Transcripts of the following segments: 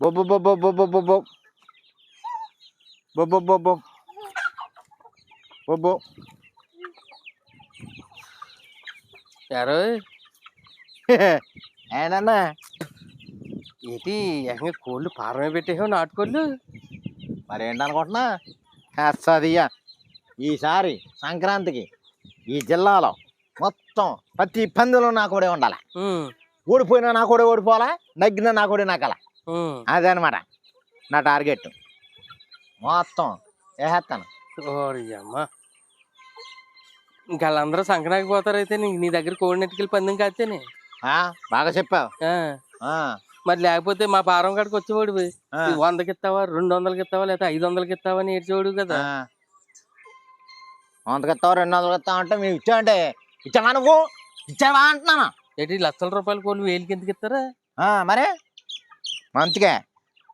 బొబ్బు బొబ్బు బొబ్బు బొబ్బు బొబ్బు బొబ్బు బొబ్బు arrow ఏనన్నా ఏంటి ఏకంగా కోళ్ళు పారమే పెట్టేసావు నాటుకోళ్ళు. మరి ఏంటనుకుంటున్నా అస్సదియ్యా ఈసారి సంక్రాంతికి ఈ జిల్లాలో మొత్తం ప్రతి పందులో నా కూడా ఉండాలి. ఓడిపోయినా నా కూడా ఓడిపోవాలా, నగ్గినా నా కూడా నాకాల. అదనమాట నా టార్గెట్. మొత్తం వేసేస్తాను. అమ్మ ఇంకా వాళ్ళందరూ సంక్రాంతికి పోతారైతే నీ దగ్గర కోడి నెట్టుకెళ్ళి పందెం కాస్తేనే. బాగా చెప్పావు. మరి లేకపోతే మా పారం కాడికి వచ్చేవాడు 100కి ఇస్తావా, 200కి ఇస్తావా, లేదా 500కి ఇస్తావా అని ఏడ్చేవాడు కదా. 100కి ఇస్తావా, 200కి ఇస్తావా అంటే మేము ఇచ్చామంటే ఇచ్చావా, నువ్వు ఇచ్చావా అంటున్నాను. ఏంటి లక్షల రూపాయల కోళ్ళు 1000కి ఎందుకు ఇస్తారా? మరే మంచిగా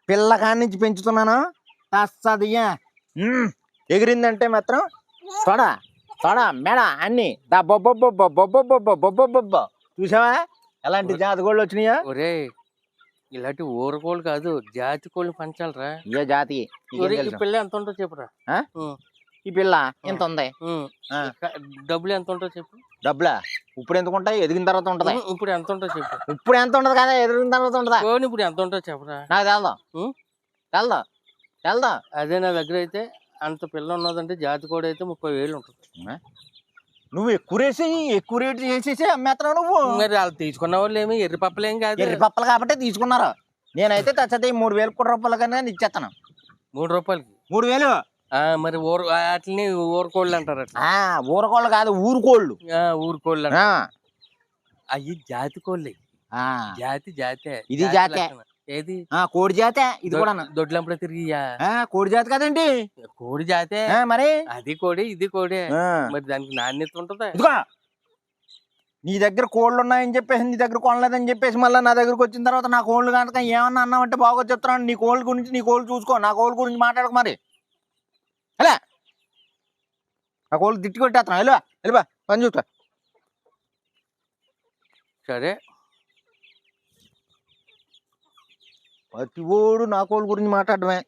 పిల్లకాడి నుంచి పెంచుతున్నాను. అస్సదియ్యా ఎగిరిందంటే మాత్రం తొడ తొడ మెడ అన్ని దా బొబ్బ బొబ్బ బొబ్బ బొబ్బ బొబ్బ బొబ్బ. చూసావా ఎలాంటి జాతి కోళ్ళు వచ్చినాయా? ఒరే ఇలాంటి ఊర కోళ్ళు కాదు, జాతి కోళ్ళు పంచాలరా. ఏ జాతి? ఈ పిల్ల ఎంత ఉంటుందో చెప్పురా. ఈ పిల్ల ఎంత ఉంది? డబ్బులు ఎంత ఉంటుందో చెప్పు. డబ్బులా ఇప్పుడు ఎందుకు ఉంటాయి? ఎదిగిన తర్వాత ఉంటది. ఇప్పుడు ఎంత ఉంటుందో చెప్పు. ఇప్పుడు ఎంత ఉంటది కదా, ఎదిగిన తర్వాత ఉంటదా? ఇప్పుడు ఎంత ఉంటుందో చెప్పురా. నాకు తెల్దా తెల్దా తెల్దా. అదే నా దగ్గర అయితే అంత పిల్ల ఉన్నదంటే జాతి కోడి అయితే 30,000 ఉంటుంది. నువ్వు ఎక్కువ రేట్ చేసేసి అమ్మేస్తున్నావు నువ్వు. మరి వాళ్ళు తీసుకున్న వాళ్ళు ఏమి ఎర్రి పప్పలేం కాదు. ఎర్రి పప్పలు కాబట్టి తీసుకున్నారు. నేనైతే తెచ్చతే 3,000 రూపాయలు కన్నా ఇచ్చేస్తాను. 3 రూపాయలకి 3,000. మరి వాటిని ఊరకోళ్ళు అంటారు. ఊరకోళ్ళు కాదు, ఊరుకోళ్ళు. ఊరుకోళ్ళు అవి జాతి కోళ్ళే. జాతే ఇది జాతే. ఏది? కోడి జాతే. ఇది కూడా దొడ్లంపడే తిరిగియా కోడి జాతి కదండి. కోడి జాతే మరి. అది కోడి ఇది కోడి. మరి దానికి నాణ్యత ఉంటదా? నీ దగ్గర కోళ్ళు ఉన్నాయని చెప్పేసి నీ దగ్గర కొనలేదని చెప్పేసి మళ్ళీ నా దగ్గరకు వచ్చిన తర్వాత నా కోళ్ళు కనుక ఏమన్నా అన్నామంటే బాగా చెప్తున్నాను. నీ కోళ్ళ గురించి నీ కోళ్ళు చూసుకో, నా కోళ్ళ గురించి మాట్లాడక. మరి ఎలా నా కోళ్ళు తిట్టి కొట్టేస్తున్నావు? వెళ్ళిపా పని చూస్తా. సరే ప్రతి ఓడు నా కోళ్ళ గురించి మాట్లాడమే.